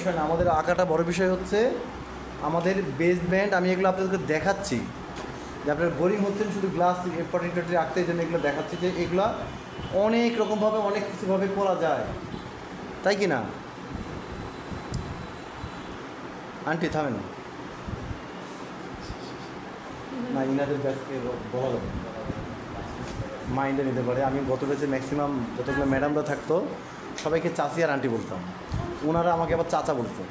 বিষয় না, আমাদের আঁকাটা বড় বিষয় হচ্ছে আমাদের বেসমেন্ট। আমি এগুলো আপনাদেরকে দেখাচ্ছি যে আপনার বোরিং হচ্ছেন শুধু গ্লাস পটেটোটি আঁকতে, এই জন্য এগুলো দেখাচ্ছি যে এগুলো অনেক রকমভাবে অনেক কিছুভাবে করা যায়, তাই কি না আন্টি? থামেন না, ইনাদের ব্যাচকে বলা যাবে, মাইন্ডে নিতে পারে। আমি গত ব্যাচে ম্যাক্সিমাম যতগুলো ম্যাডামরা থাকতো সবাইকে চাচি আর আন্টি বলতাম, ওনারা আমাকে আবার চাচা বলতো।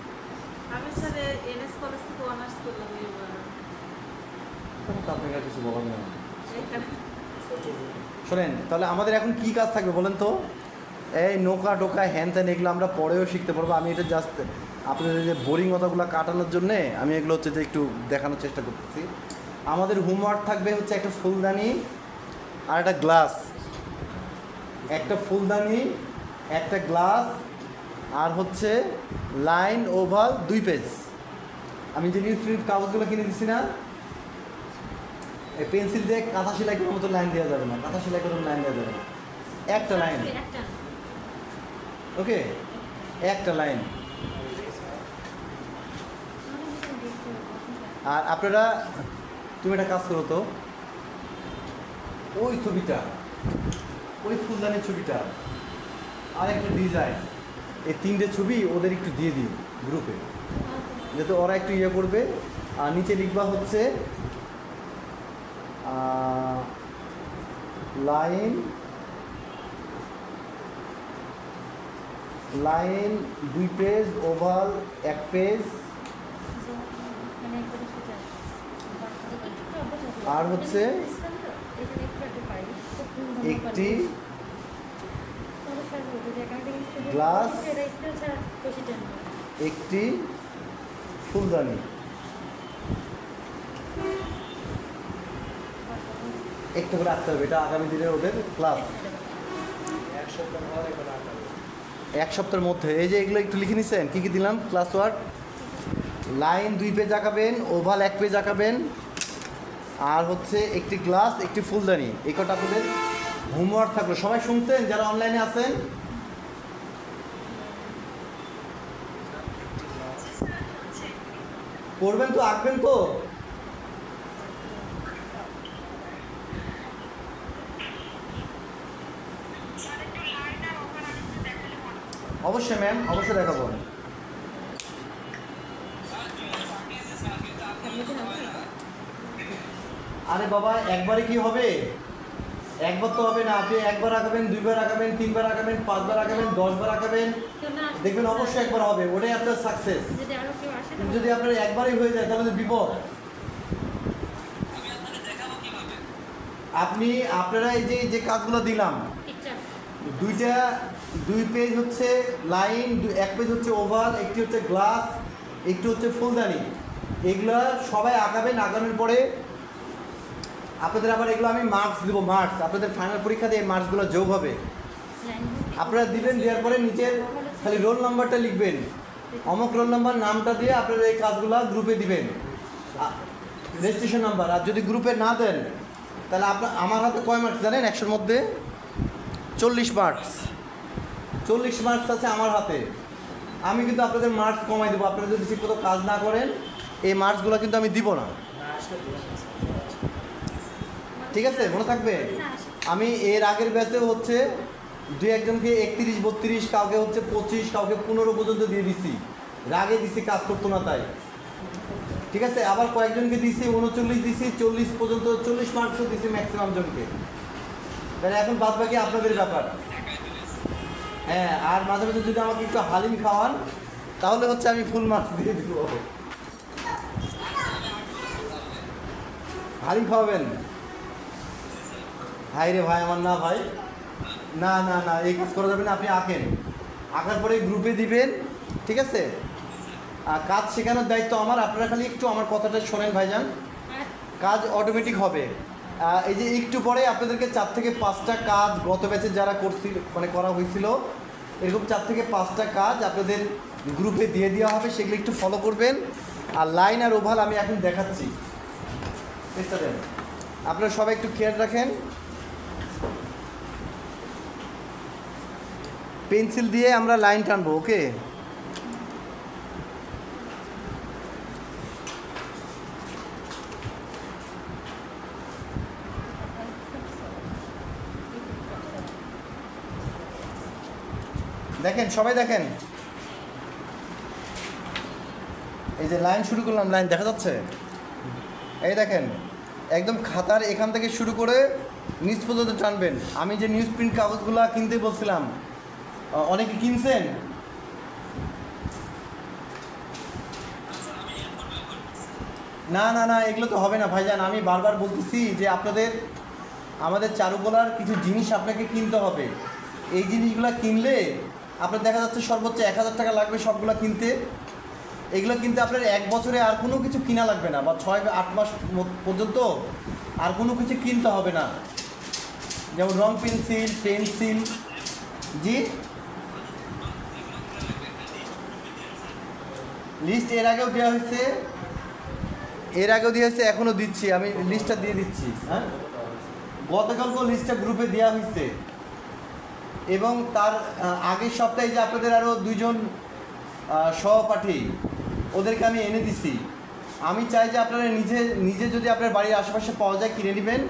আপনার কিছু বলার নেই। শোনেন, তাহলে আমাদের এখন কি কাজ থাকবে বলেন তো? এই নৌকা টোকা হ্যান ত্যান এগুলো আমরা পরেও শিখতে পারবো। আমি এটা জাস্ট আপনাদের যে বোরিং কথাগুলো কাটানোর জন্যে আমি এগুলো হচ্ছে যে একটু দেখানোর চেষ্টা করতেছি। আমাদের হোমওয়ার্ক থাকবে হচ্ছে একটা ফুলদানি আর একটা গ্লাস, একটা ফুলদানি একটা গ্লাস আর হচ্ছে লাইন ওভাল 2 পেজ। আমি যে নিউজ কাগজগুলো কিনে দিচ্ছি না, এই পেন্সিল দিয়ে কাঁথা সেলাই করার মতো লাইন দেওয়া যাবে না, কাঁথা সেলাই করার লাইন দেওয়া যাবে না, একটা লাইন, ওকে, একটা লাইন। আর আপনারা তুমি একটা কাজ করো তো, ওই ছবিটা, ওই ফুলদানির ছবিটা আর একটা ডিজাইন, এই 3টে ছবি ওদের একটু দিয়ে দিই গ্রুপে, যাতে ওরা একটু ইয়ে করবে। আর নিচে লিখবা হচ্ছে লাইন 2 পেজ, ওভাল 1 পেজ, আর হচ্ছে একটি গ্লাস, একটি ফুলদানি। একটু করে আঁকতে হবে, এটা আগামী দিনের ওদের ক্লাস। 1 সপ্তাহের মধ্যে এই যে এগুলো একটু লিখে নিচ্ছেন কী কী দিলাম ক্লাস ওয়ার্ক। লাইন 2 পেজ আঁকাবেন, ওভাল 1 পেজ আঁকাবেন, আর হচ্ছে একটি গ্লাস, একটি ফুলদানি। এই কটা আপনাদের হোমওয়ার্ক থাকলো। সবাই শুনছেন যারা অনলাইনে আছেন? করবেন তো, আঁকবেন তো? অবশ্যই ম্যাম, অবশ্যই দেখাবো। আরে বাবা, একবারে কি হবে? একবার তো হবে না। আপনি একবার আঁকাবেন, 2 বার আঁকাবেন, 3 বার আঁকাবেন, 5 বার আঁকাবেন, 10 বার আঁকাবেন, দেখবেন অবশ্যই একবার হবে। ওটাই আপনার সাকসেস। যদি আপনার একবারই হয়ে যায় তাহলে বিপদ। আপনারা এই যে কাজগুলো দিলাম, 2 পেজ হচ্ছে লাইন, 1 পেজ হচ্ছে ওভাল, একটি হচ্ছে গ্লাস, একটি হচ্ছে ফুলদানি। এগুলো সবাই আঁকাবেন। আঁকানোর পরে আপনাদের আবার এগুলো আমি মার্কস দেবো। মার্কস আপনাদের ফাইনাল পরীক্ষা দিয়ে মার্কসগুলো যোগ হবে। আপনারা দিবেন, দেওয়ার পরে নিচের খালি রোল নাম্বারটা লিখবেন, অমুক রোল নাম্বার নামটা দিয়ে আপনারা এই কাজগুলো গ্রুপে দিবেন, রেজিস্ট্রেশন নাম্বার। আর যদি গ্রুপে না দেন তাহলে আমার হাতে কয় মার্কস জানেন? 100-এর মধ্যে 40 মার্কস। 40 মার্কস আছে আমার হাতে। আমি কিন্তু আপনাদের মার্কস কমাই দেবো। আপনারা যদি ঠিকমতো কাজ না করেন এই মার্কসগুলো কিন্তু আমি দিব না, ঠিক আছে? মনে থাকবে। আমি এর আগের ব্যাচেও হচ্ছে 2-1জনকে 31-32, কাউকে হচ্ছে 25, কাউকে 15 পর্যন্ত দিয়ে দিছি। রাগে দিছি, কাজ করতো না তাই, ঠিক আছে? আবার কয়েকজনকে দিছি 39 দিছি, 40 পর্যন্ত, 40 মার্কসও দিছি ম্যাক্সিমাম জনকে। তাহলে এখন বাদ বাকি আপনাদের ব্যাপার। হ্যাঁ, আর মাঝে মাঝে যদি আমাকে একটু হালিম খাওয়ান তাহলে হচ্ছে আমি ফুল মার্কস দিয়ে দিব। হালিম খাওয়াবেন? ভাই রে ভাই আমার, না ভাই, না না না, এই কাজ করা যাবে না। আপনি আঁকেন, আঁকার পরে গ্রুপে দিবেন, ঠিক আছে? আর কাজ শেখানোর দায়িত্ব আমার। আপনারা খালি একটু আমার কথাটা শোনেন ভাইজান, কাজ অটোমেটিক হবে। এই যে একটু পরে আপনাদেরকে 4 থেকে 5টা কাজ গত ব্যাচে যারা করা হয়েছিল, এরকম 4 থেকে 5টা কাজ আপনাদের গ্রুপে দিয়ে দেওয়া হবে, সেগুলো একটু ফলো করবেন। আর লাইন আর ওভাল আমি এখন দেখাচ্ছি, চেষ্টা দেন। আপনারা সবাই একটু খেয়াল রাখেন। পেন্সিল দিয়ে আমরা লাইন টানবো, ওকে? দেখেন সবাই দেখেন, এই যে লাইন শুরু করলাম, লাইন দেখা যাচ্ছে? এই দেখেন একদম খাতার এখান থেকে শুরু করে নিচ পর্যন্ত টানবেন। আমি যে নিউজ প্রিন্ট কাগজগুলো কিনতে বলছিলাম, অনেকে কিনছেন? না না না, এগুলো তো হবে না ভাইজান। আমি বারবার বলতেছি যে আমাদের চারুকলার কিছু জিনিস আপনাকে কিনতে হবে। এই জিনিসগুলো কিনলে আপনার দেখা যাচ্ছে সর্বোচ্চ 1000 টাকা লাগবে সবগুলো কিনতে। এগুলো কিনতে আপনার 1 বছরে আর কোনো কিছু কিনা লাগবে না, বা 6-8 মাস পর্যন্ত আর কোনো কিছু কিনতে হবে না। যেমন রং পেন্সিল, পেন্সিল। জি, লিস্ট এর আগেও দেওয়া হয়েছে, এখনও দিচ্ছি, আমি লিস্টটা দিয়ে দিচ্ছি। হ্যাঁ, গতকালকেও লিস্টটা গ্রুপে দেওয়া হয়েছে, এবং তার আগের সপ্তাহে যে আপনাদের আরও 2 জন সহপাঠী, ওদেরকে আমি এনে দিছি। আমি চাই যে আপনারা নিজে যদি আপনার বাড়ির আশেপাশে পাওয়া যায় কিনে নেবেন,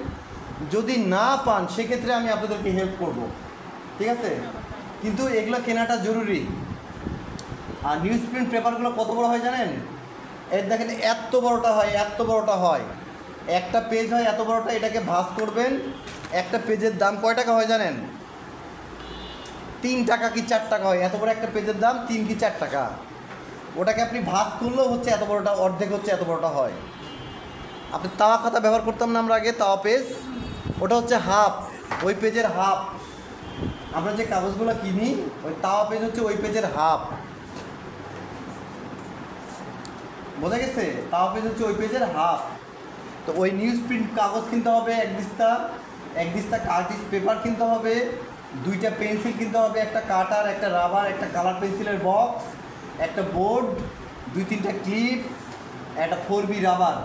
যদি না পান সেক্ষেত্রে আমি আপনাদেরকে হেল্প করব, ঠিক আছে? কিন্তু এগুলো কেনাটা জরুরি। আর নিউজ প্রিন্ট পেপারগুলো কত বড় হয় জানেন? এর দেখেন এত বড়টা হয়, একটা পেজ হয় এত বড়টা। এটাকে ভাঁজ করবেন, একটা পেজের দাম কয় টাকা হয় জানেন? 3 টাকা কি 4 টাকা হয়। এত বড় একটা পেজের দাম 3 কি 4 টাকা। ওটাকে আপনি ভাগ করলেও হচ্ছে এত বড়টা, অর্ধেক হচ্ছে এত বড়টা হয়। আপনি তাওয়া খাতা ব্যবহার করতাম না আমরা আগে, তাওয়া পেজ, ওটা হচ্ছে হাফ, ওই পেজের হাফ। আমরা যে কাগজগুলো কিনি, ওই তাওয়া পেজ হচ্ছে ওই পেজের হাফ। বোঝা গেছে? তাওয়া পেজ হচ্ছে ওই পেজের হাফ। তো ওই নিউজ প্রিন্ট কাগজ কিনতে হবে এক দিস্তা কার্টিজ পেপার কিনতে হবে, 2টা পেন্সিল কিনতে হবে, একটা কাটার, একটা রাবার, একটা কালার পেন্সিলের বক্স, একটা বোর্ড, 2-3টা ক্লিপ, একটা 4B রাবার,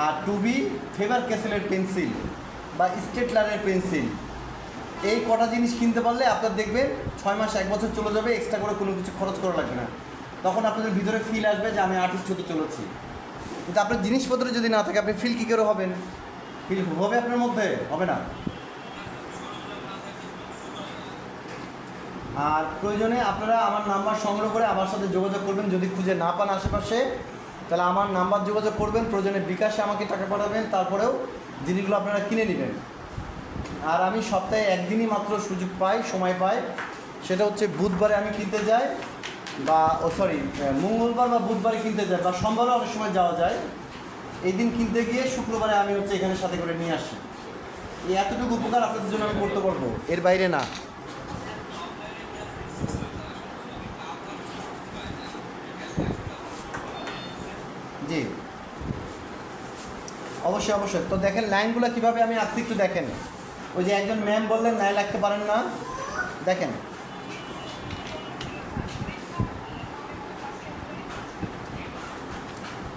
আর 2B ফেবার ক্যাসেলের পেন্সিল বা স্টেটলারের পেন্সিল। এই কটা জিনিস কিনতে পারলে আপনার দেখবেন 6 মাস 1 বছর চলে যাবে, এক্সট্রা করে কোনো কিছু খরচ করা লাগবে না। তখন আপনাদের ভিতরে ফিল আসবে যে আমি আর্টিস্ট হতে চলেছি। কিন্তু আপনার জিনিসপত্র যদি না থাকে, আপনি ফিল কী করে হবেন? ফিল হবে আপনার মধ্যে? হবে না। আর প্রয়োজনে আপনারা আমার নাম্বার সংগ্রহ করে আমার সাথে যোগাযোগ করবেন। যদি খুঁজে না পান আশেপাশে, তাহলে আমার নাম্বার যোগাযোগ করবেন, প্রয়োজনে বিকাশে আমাকে টাকা পাঠাবেন, তারপরেও জিনিসগুলো আপনারা কিনে নেবেন। আর আমি সপ্তাহে 1 দিনই মাত্র সুযোগ পাই, সময় পাই, সেটা হচ্ছে বুধবারে আমি কিনতে যাই, বা মঙ্গলবার বা বুধবারে কিনতে যাই, বা সোমবারও অনেক সময় যাওয়া যায়। এই দিন কিনতে গিয়ে শুক্রবারে আমি হচ্ছে এখানে সাথে করে নিয়ে আসি। এই এতটুকু উপকার আপনাদের জন্য আমি করতে পারবো, এর বাইরে না। জি, অবশ্যই। তো দেখেন লাইনগুলো কীভাবে আমি আজকে একটু দেখেন। ওই যে একজন ম্যাম বললেন লাইন রাখতে পারেন না, দেখেন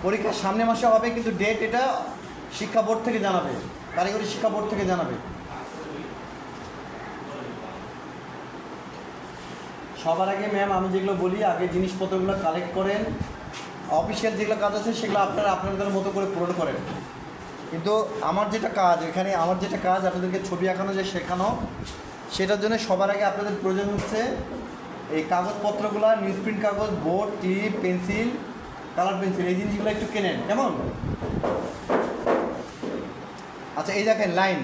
পরীক্ষা সামনে মাসে হবে, কিন্তু ডেট এটা শিক্ষা বোর্ড থেকে জানাবে, কারিগরি শিক্ষা বোর্ড থেকে জানাবে। সবার আগে ম্যাম আমি যেগুলো বলি, আগে জিনিসপত্রগুলো কালেক্ট করেন, অফিসিয়াল যেগুলো কাজ আছে সেগুলো আপনারা আপনাদের মতো করে পূরণ করেন। কিন্তু আমার যেটা কাজ আপনাদেরকে ছবি আঁকানো যে শেখানো, সেটার জন্য সবার আগে আপনাদের প্রয়োজন হচ্ছে এই কাগজপত্রগুলো, নিউজ প্রিন্ট কাগজ, বোর্ড, টিপ, পেন্সিল, কালার পেন্সিল, এই জিনিসগুলো একটু কেনেন, কেমন? আচ্ছা, এই দেখেন লাইন,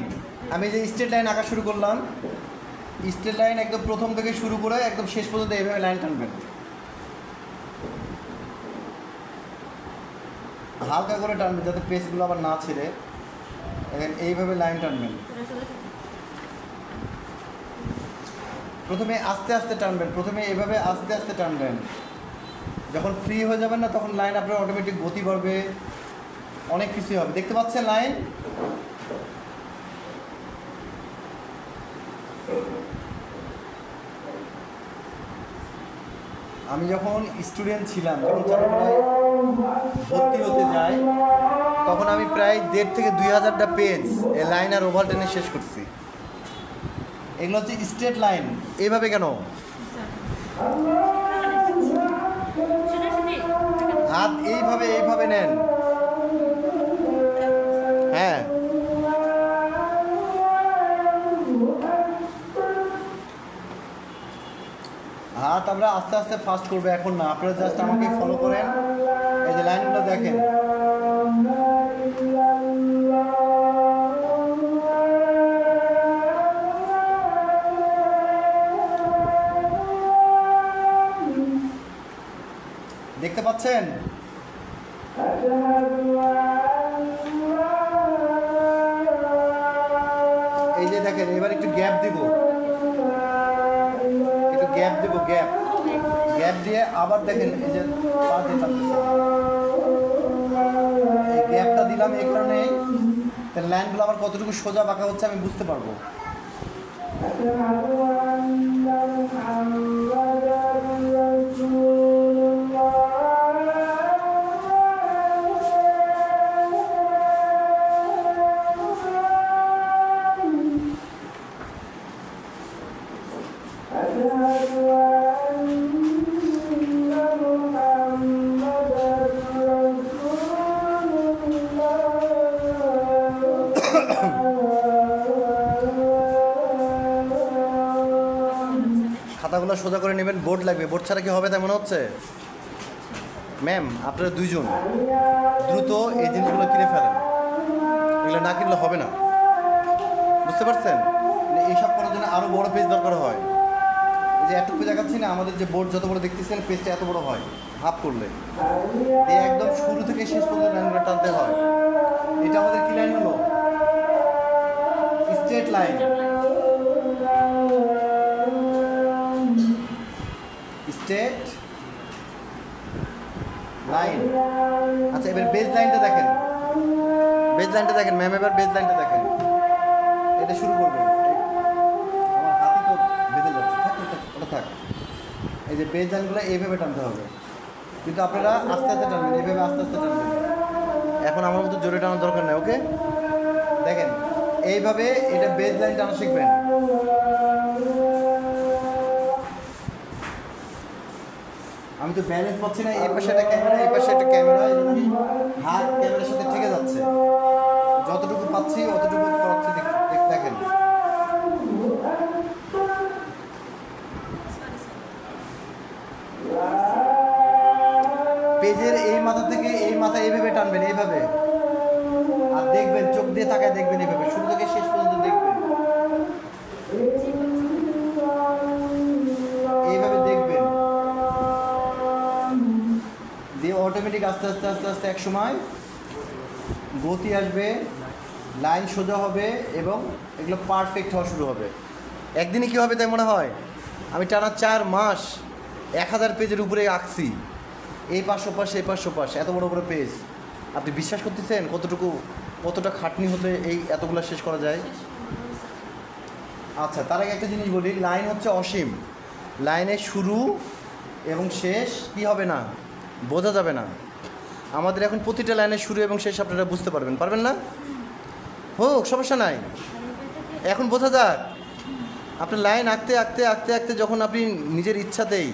আমি যে স্ট্রেট লাইন আঁকা শুরু করলাম, স্ট্রেট লাইন একদম প্রথম থেকে শুরু করে একদম শেষ পর্যন্ত এইভাবে লাইন টানবেন। হালকা করে টানবেন যাতে পেজগুলো আবার না ছেড়ে, দেখেন এইভাবে লাইন টানবেন। প্রথমে আস্তে আস্তে টানবেন, এইভাবে আস্তে আস্তে টানবেন। যখন ফ্রি হয়ে যাবেন না, তখন লাইন আপনার অটোমেটিক গতি বাড়বে, অনেক কিছুই হবে। দেখতে পাচ্ছেন লাইন? আমি যখন স্টুডেন্ট ছিলাম, যখন চারুকলায় ভর্তি হতে যাই, তখন আমি প্রায় 1,500 থেকে 2,000টা পেজ এই লাইন আর ওভার টেনে শেষ করছি। এগুলো হচ্ছে স্ট্রেট লাইন। এইভাবে কেন? হাত এইভাবে নেন, হ্যাঁ, আস্তে আস্তে ফাস্ট করবে, এখন না। আপনারা জাস্ট আমাকে ফলো করেন। এই যে লাইনগুলো দেখেন, দেখতে পাচ্ছেন? এই যে দেখেন, এবার একটু গ্যাপ দিব, একটু গ্যাপ দেবো, গ্যাপ দিয়ে আবার দেখেন এই যে পা দিয়ে টানতেছে। এই গ্যাপটা দিলাম এই কারণেই, তার লাইনগুলো আবার কতটুকু সোজা বাঁকা হচ্ছে আমি বুঝতে পারবো। খাতাগুলো সোজা করে নেবেন, বোর্ড লাগবে, বোর্ড ছাড়া কি হবে তাই মনে হচ্ছে? ম্যাম আপনারা দুইজন দ্রুত এই জিনিসগুলো কিনে ফেলেন, এগুলো না কিনলে হবে না, বুঝতে পারছেন? এইসব করার জন্য আরও বড় পেজ দরকার হয়। এই যে এতটুকু দেখাচ্ছি না, আমাদের যে বোর্ড যত বড় দেখতেছেন পেজটা এত বড় হয় হাফ করলে, এই একদম শুরু থেকে শেষ পর্যন্ত লাইনগুলো টানতে হয়। এটা আমাদের কি লাইন হলো? Straight line, straight line. আচ্ছা এবার বেজ লাইনটা দেখেন, বেজ লাইনটা দেখেন ম্যাম, এবার বেজ লাইনটা দেখেন। এটা শুরু করবেন, আমার হাতি তো বেঁধে যাচ্ছে, থাক ওটা থাক। এই যে বেজ লাইনগুলো এইভাবে টানতে হবে, কিন্তু আপনারা আস্তে আস্তে টানবেন, এইভাবে আস্তে আস্তে টানবেন। এখন আমার মতো জোরে টানার দরকার নেই, ওকে? দেখেন এইভাবে এটা বেজ লাইন টানা শিখবেন। আমি তো ব্যালেন্স পাচ্ছি না, এই পাশে একটা ক্যামেরা, এই পাশে একটা ক্যামেরা, হাত ক্যামেরার সাথে থেকে যাচ্ছে, যতটুকু পাচ্ছি অতটুকু করাচ্ছি। দেখেন পেজের এই মাথা থেকে এই মাথা এইভাবে টানবেন, এইভাবে, আর দেখবেন চোখ দিয়ে তাকায় দেখবেন, এইভাবে শুরু থেকে শেষ পর্যন্ত দেখবেন, এইভাবে দেখবেন, দিয়ে অটোমেটিক আস্তে আস্তে আস্তে আস্তে এক সময় গতি আসবে, লাইন সোজা হবে এবং এগুলো পারফেক্ট হওয়া শুরু হবে। একদিনে কী হবে তাই মনে হয়? আমি টানা 4 মাস 1000 পেজের উপরে আঁকছি, এই পাশ ওপাশ এই পাশ ওপাশ, এত বড় বড় পেজ। আপনি বিশ্বাস করতেছেন কতটা খাটনি হলে এই এতগুলো শেষ করা যায়? আচ্ছা তার আগে একটা জিনিস বলি, লাইন হচ্ছে অসীম, লাইনের শুরু এবং শেষ কি হবে না, বোঝা যাবে না। আমাদের এখন প্রতিটা লাইনের শুরু এবং শেষ আপনারা বুঝতে পারবেন না? হোক, সমস্যা নাই, এখন বোঝা যাক। আপনার লাইন আঁকতে আঁকতে আঁকতে আঁকতে যখন আপনি নিজের ইচ্ছাতেই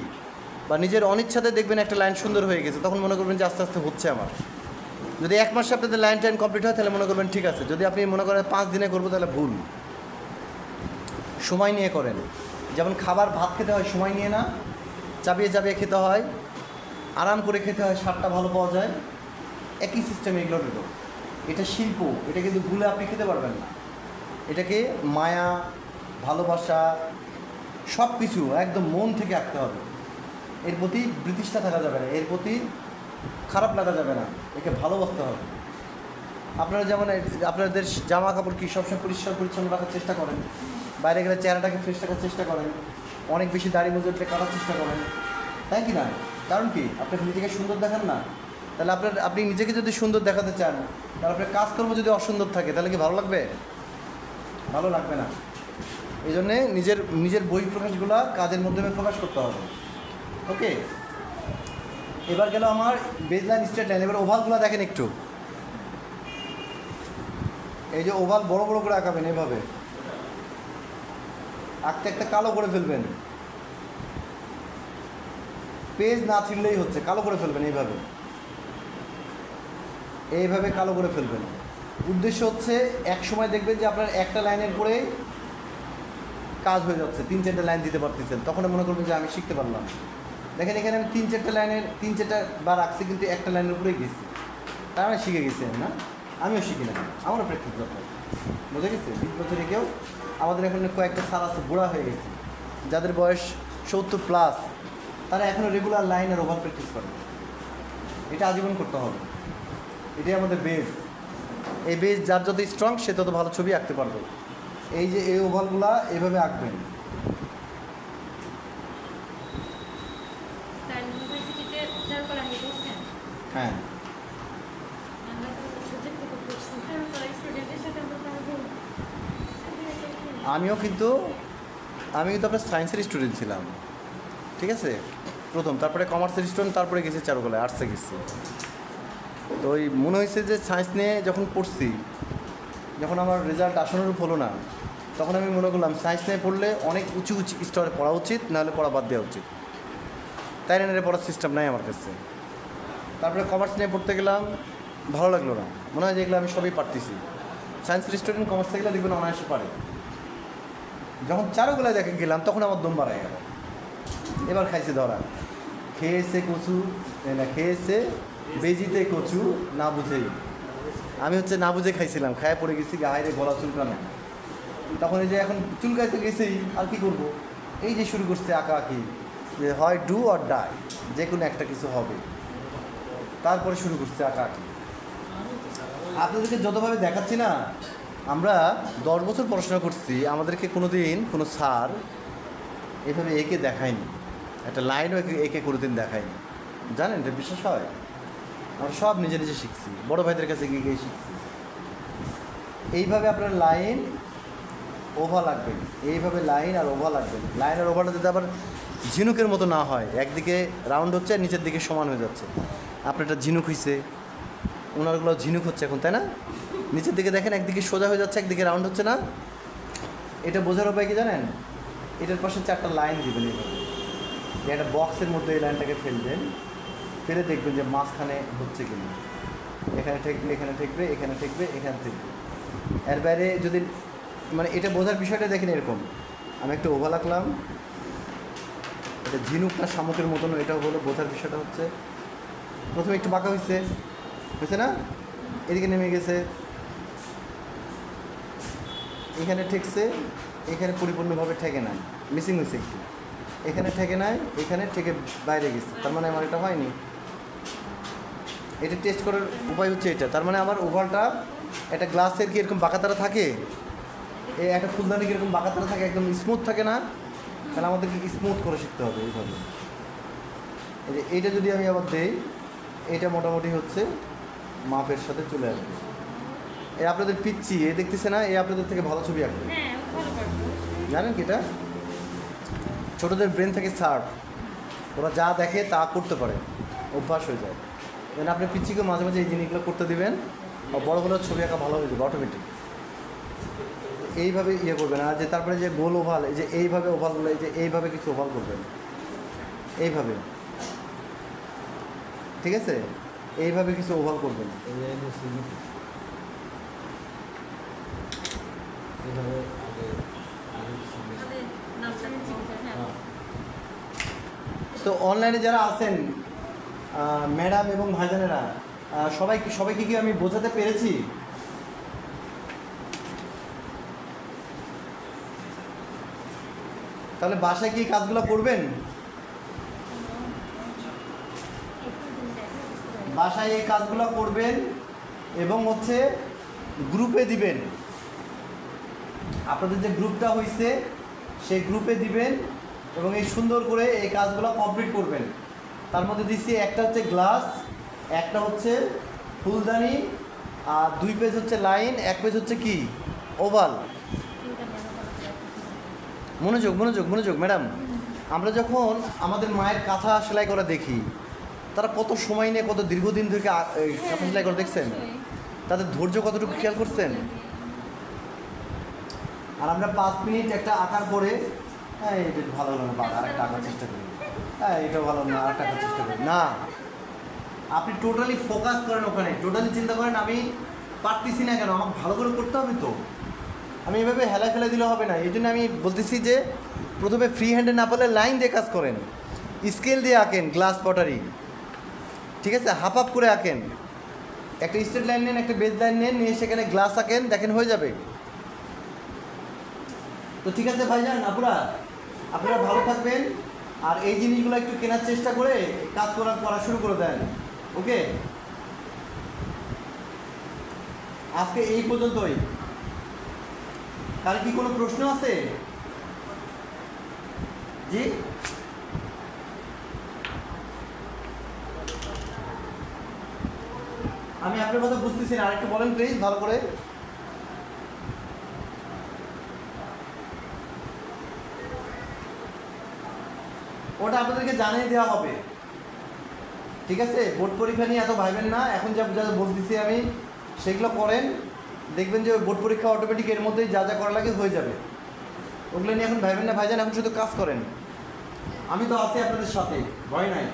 বা নিজের অনিচ্ছাতে দেখবেন একটা লাইন সুন্দর হয়ে গেছে, তখন মনে করবেন যে আস্তে আস্তে হচ্ছে আমার। যদি 1 মাসে আপনাদের লাইন টাইন কমপ্লিট হয় তাহলে মনে করবেন ঠিক আছে। যদি আপনি মনে করেন 5 দিনে করবো তাহলে ভুল। সময় নিয়ে করেন, যেমন খাবার ভাত খেতে হয় সময় নিয়ে না, চাবিয়ে চাবিয়ে খেতে হয়, আরাম করে খেতে হয়, স্বাদটা ভালো পাওয়া যায়, একই সিস্টেম এগুলোর ভিতর। এটা শিল্প, এটা কিন্তু ভুলে আপনি খেতে পারবেন না। এটাকে মায়া, ভালোবাসা সব কিছু একদম মন থেকে আঁকতে হবে। এর প্রতি বৃতিষ্ঠা থাকা যাবে না, এর প্রতি খারাপ লাগা যাবে না, একে ভালোবাসতে হবে। আপনারা যেমন আপনাদের জামা কাপড় কি সবসময় পরিষ্কার পরিচ্ছন্ন রাখার চেষ্টা করেন, বাইরে গেলে চেহারাটাকে ফ্রেশ রাখার চেষ্টা করেন, অনেক বেশি দাড়ি মজুরটা কাটার চেষ্টা করেন, তাই কি না? কারণ কি আপনি নিজেকে সুন্দর দেখান না? তাহলে আপনি নিজেকে যদি সুন্দর দেখাতে চান, তাহলে আপনার কাজকর্ম যদি অসুন্দর থাকে তাহলে কি ভালো লাগবে? ভালো লাগবে না। এই জন্যে নিজের বহিঃপ্রকাশগুলো কাজের মাধ্যমে প্রকাশ করতে হবে, ওকে? এবার গেল আমার বেজলাইন, স্ট্রেট লাইন। এবার ওভালগুলো দেখেন একটু, এই যে ওভাল বড় বড় করে আঁকাবেন, এভাবে আঁকতে আঁকতে কালো করে ফেলবেন, পেজ না ছিঁড়লেই হচ্ছে, কালো করে ফেলবেন, এইভাবে কালো করে ফেলবেন। উদ্দেশ্য হচ্ছে এক সময় দেখবেন যে আপনার একটা লাইনের পরে কাজ হয়ে যাচ্ছে, 3-4টা লাইন দিতে পারতেছেন, তখন মনে করবেন যে আমি শিখতে পারলাম। দেখেন এখানে আমি 3-4টা লাইনের 3-4টা বার রাখছি, কিন্তু একটা লাইনের উপরেই গেছি, তার মানে শিখে গেছি না? আমিও শিখি না, আমারও প্র্যাকটিস দরকার, বুঝে গেছে? 20 বছরে কেউ, আমাদের এখানে কয়েকটা স্যার আছে বুড়া হয়ে গেছে, যাদের বয়স 70+, তারা এখনও রেগুলার লাইন আর ওভার প্র্যাকটিস করে। এটা আজীবন করতে হবে, এটাই আমাদের বেস। এই বেস যার যত স্ট্রং সে তত ভালো ছবি আঁকতে পারবে। এই যে এই ওভালগুলা এভাবে আঁকবেন। হ্যাঁ, আমি কিন্তু আপনার সায়েন্সের স্টুডেন্ট ছিলাম, ঠিক আছে, প্রথম, তারপরে কমার্সের স্টুডেন্ট, তারপরে গেছি চারুকলায়, আর্টসে গেছি। তো ওই মনে হয়েছে যে সায়েন্স নিয়ে যখন পড়ছি, যখন আমার রেজাল্ট আসানোর হলো না, তখন আমি মনে করলাম সায়েন্স নিয়ে পড়লে অনেক উঁচু উঁচু স্তরে পড়া উচিত, নাহলে পড়া বাদ দেওয়া উচিত, তাই না? পড়ার সিস্টেম নাই আমার কাছে। তারপরে কমার্স নিয়ে পড়তে গেলাম, ভালো লাগলো না, মনে হয় যে এগুলো আমি সবই পারতেছি। সায়েন্সের স্টুডেন্ট কমার্সে গেলে দেখবেন অনায়াসে পারে। যখন চারুকলায় দেখে গেলাম তখন আমার দম বাড়ায় গেল, এবার খাইছে ধরা, খেয়েছে কচু না, খেয়েছে বেজিতে কচু না বুঝেই। আমি হচ্ছে না বুঝে খাইছিলাম, খায় পড়ে গেছি গায়ে গলা চুলকানো। তখন এই যে এখন চুলকাইতে গেছেই, আর কি করব, এই যে শুরু করছে আঁকা আঁকি, যে হয় ডু অর ডাই, যে কোনো একটা কিছু হবে, তারপরে শুরু করছে আঁকা আঁকি। আপনাদেরকে যতভাবে দেখাচ্ছি না, আমরা 10 বছর পড়াশোনা করছি, আমাদেরকে কোনো দিন কোনো স্যার এভাবে এঁকে দেখায়নি, একটা লাইনও এঁকে কোনো দিন দেখায়নি, জানেন? এটা বিশ্বাস হয়? আমরা সব নিজে নিজে শিখছি, বড় ভাইদের কাছে গিয়ে গিয়ে শিখছি। এইভাবে আপনার লাইন ওভার লাগবেন, এইভাবে লাইন আর ওভার লাগবেন। লাইন আর ওভারটা যাতে আবার ঝিনুকের মতো না হয়, একদিকে রাউন্ড হচ্ছে আর নিচের দিকে সমান হয়ে যাচ্ছে। আপনার একটা ঝিনুক হয়েছে, ওনারগুলো ঝিনুক হচ্ছে এখন, তাই না? নিচের দিকে দেখেন একদিকে সোজা হয়ে যাচ্ছে, একদিকে রাউন্ড হচ্ছে না। এটা বোঝার উপায় কি জানেন? এটার পাশে 4টা লাইন দিবেন, এইভাবে একটা বক্সের মধ্যে এই লাইনটাকে ফেলবেন, ফেলে দেখবেন যে মাঝখানে হচ্ছে কিনা, এখানে ঠেকবে, এখানে ঠেকবে, এখানে ঠেকবে, এখানে ঠেকবে। এর বাইরে যদি মানে এটা বোঝার বিষয়টা দেখেন, এরকম আমি একটু ওভার আঁকলাম, এটা ঝিনুকটা শামুকের মতন, এটাও হলো বোঝার বিষয়টা হচ্ছে প্রথমে একটু বাঁকা হয়েছে না, এদিকে নেমে গেছে, এখানে ঠেকছে, এখানে পরিপূর্ণভাবে ঠেকে নাই, মিসিং হয়েছে একটু, এখানে ঠেকে নাই, এখানে ঠেকে বাইরে গেছে, তার মানে আমার এটা হয়নি। এটা টেস্ট করার উপায় হচ্ছে এটা, তার মানে আমার ওভালটা একটা গ্লাসের কি এরকম বাঁকাতারা থাকে, এই একটা ফুলদানি কীরকম বাঁকাতারা থাকে, একদম স্মুথ থাকে না, তাহলে আমাদেরকে স্মুথ করে শিখতে হবে এইভাবে। এই যে এইটা যদি আমি আবার দেই, এটা মোটামুটি হচ্ছে মাপের সাথে চলে আসবে। এই আপনাদের পিচ্ছি এ দেখতেছে না, এই আপনাদের থেকে ভালো ছবি আঁকবে, জানেন কি? এটা ছোটোদের ব্রেন থেকে শার্প, ওরা যা দেখে তা করতে পারে, অভ্যাস হয়ে যায়। যেন আপনি পিচ্ছিকে মাঝে মাঝে এই জিনিসগুলো করতে দিবেন, বড় বড় ছবি আঁকা ভালো হয়ে যাবে অটোমেটিক। এইভাবে ইয়ে করবেন, আর যে তারপরে যে গোল ওভাল, এই যে এইভাবে ওভালগুলো, এই যে এইভাবে কিছু ওভাল করবেন, এইভাবে, ঠিক আছে? এইভাবে কিছু ওভাল করবেন, তো অনলাইনে যারা আছেন ম্যাডাম এবং ভাইজানেরা, সবাইকে কি আমি বোঝাতে পেরেছি? তাহলে বাসায় কি কাজগুলো করবেন? বাসায় এই কাজগুলো করবেন এবং হচ্ছে গ্রুপে দিবেন। আপনাদের যে গ্রুপটা হয়েছে সেই গ্রুপে দিবেন এবং এই সুন্দর করে এই কাজগুলো কমপ্লিট করবেন। তার মধ্যে দিচ্ছি একটা হচ্ছে গ্লাস, একটা হচ্ছে ফুলদানি, আর 2 পেজ হচ্ছে লাইন, 1 পেজ হচ্ছে কি ওভাল। মনোযোগ মনোযোগ মনোযোগ ম্যাডাম, আমরা যখন আমাদের মায়ের কাঁথা সেলাই করা দেখি, তারা কত সময় নিয়ে কত দীর্ঘদিন ধরে কাঁথা সেলাই করে দেখছেন, তাদের ধৈর্য কতটুকু খেয়াল করছেন? আর আমরা 5 মিনিট একটা আঁকার পরে, হ্যাঁ এটা ভালো হলো না, আর একটা আঁকার চেষ্টা করি, হ্যাঁ এটা ভালো না, আর একটা আঁকার চেষ্টা করি না। আপনি টোটালি ফোকাস করেন ওখানে, টোটালি চিন্তা করেন আমি পারতেছি না কেন, আমাকে ভালো করে করতে হবে তো। আমি এভাবে হেলা ফেলে দিলে হবে না। এই জন্য আমি বলতেছি যে প্রথমে ফ্রি হ্যান্ডে না পারলে লাইন দিয়ে কাজ করেন, স্কেল দিয়ে আঁকেন গ্লাস পটারি, ঠিক আছে? হাফ হাফ করে আঁকেন, একটা স্ট্রেট লাইন নেন, একটা বেজ লাইন নেন, নিয়ে সেখানে গ্লাস আঁকেন, দেখেন হয়ে যাবে। তো ঠিক আছে ভাইজান, আপনারা ভালো থাকবেন, আর এই জিনিসগুলো একটু কেনার চেষ্টা করে কাজ করা শুরু করে দেন। ওকে, আজকে এই পর্যন্তই। তার কি কোনো প্রশ্ন আছে? জি, আমি আপনার কথা বুঝতেছি না, আরেকটু বলেন প্লিজ ভালো করে। ওটা আপনাদেরকে জানিয়ে দেওয়া হবে, ঠিক আছে? বোর্ড পরীক্ষা নিয়ে এত ভাববেন না, এখন যা যা বলতেছি আমি সেগুলো করেন, দেখবেন যে বোর্ড পরীক্ষা অটোমেটিক এর মধ্যেই যা যা করা লাগে হয়ে যাবে। ওগুলো নিয়ে এখন ভাববেন না ভাইজান, এখন শুধু কাজ করেন, আমি তো আছি আপনাদের সাথে, ভয় নাই,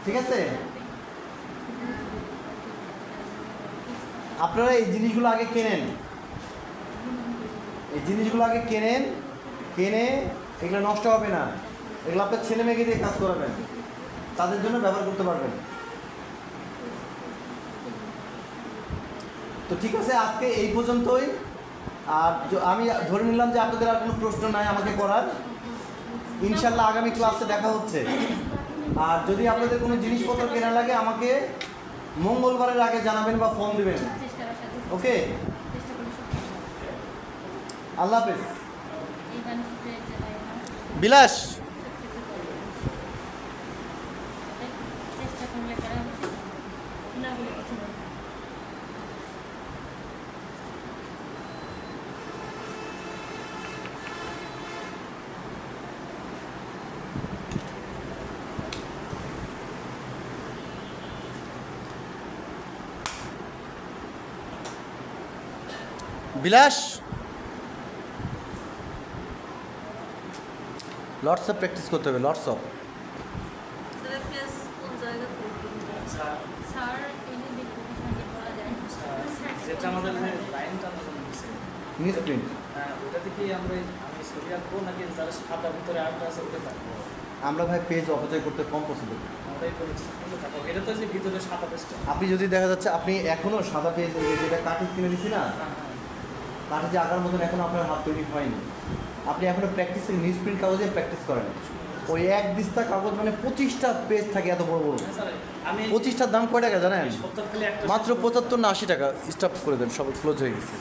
ঠিক আছে? আপনারা এই জিনিসগুলো আগে কেনেন, কিনে এগুলো নষ্ট হবে না, এগুলো আপনার ছেলে মেয়েকে দিয়ে কাজ করাবেন, তাদের জন্য ব্যবহার করতে পারবেন। তো ঠিক আছে, আজকে এই পর্যন্তই। আর আমি ধরে নিলাম যে আপনাদের আর কোনো প্রশ্ন নাই আমাকে করার। ইনশাল্লাহ আগামী ক্লাসে দেখা হচ্ছে। আর যদি আপনাদের কোনো জিনিসপত্র কেনা লাগে আমাকে মঙ্গলবারের আগে জানাবেন বা ফোন দিবেন। ওকে, আল্লাহ হাফেজ। বিলাস, বিলাস, লটস অফ প্র্যাকটিস করতে হবে, লটস অফ। যেটা আমাদের যে লাইনটা আমরা দিচ্ছি নিউজ প্রিন্ট, হ্যাঁ ওটা থেকে আমি ছবি আঁকবো নাকি যারা খাতার ভিতরে আঁকটা আছে ওটা থাকবো? আমরা ভাই পেজ অপচয় করতে কম পছন্দ করি। ওটাই করেছি, থাকবো। এটা তো যে ভিতরে সাদা পেজটা, আপনি যদি দেখা যাচ্ছে আপনি এখনও সাদা পেজ, যেটা কাটিজ কিনে দিচ্ছি না, কাটিজে আঁকার মতন এখন আপনার হাত তৈরি হয়নি, আপনি এখনও প্র্যাকটিসে নিউজ প্রিন্ট কাগজে প্র্যাকটিস করেন। ওই এক দিস্তা কাগজ মানে 25টা পেজ থাকে এত বড় বড়। 25টার দাম কয় টাকা জানেন? মাত্র 75 না 80 টাকা। স্টপ করে দেন, সব ক্লোজ হয়ে গেছে।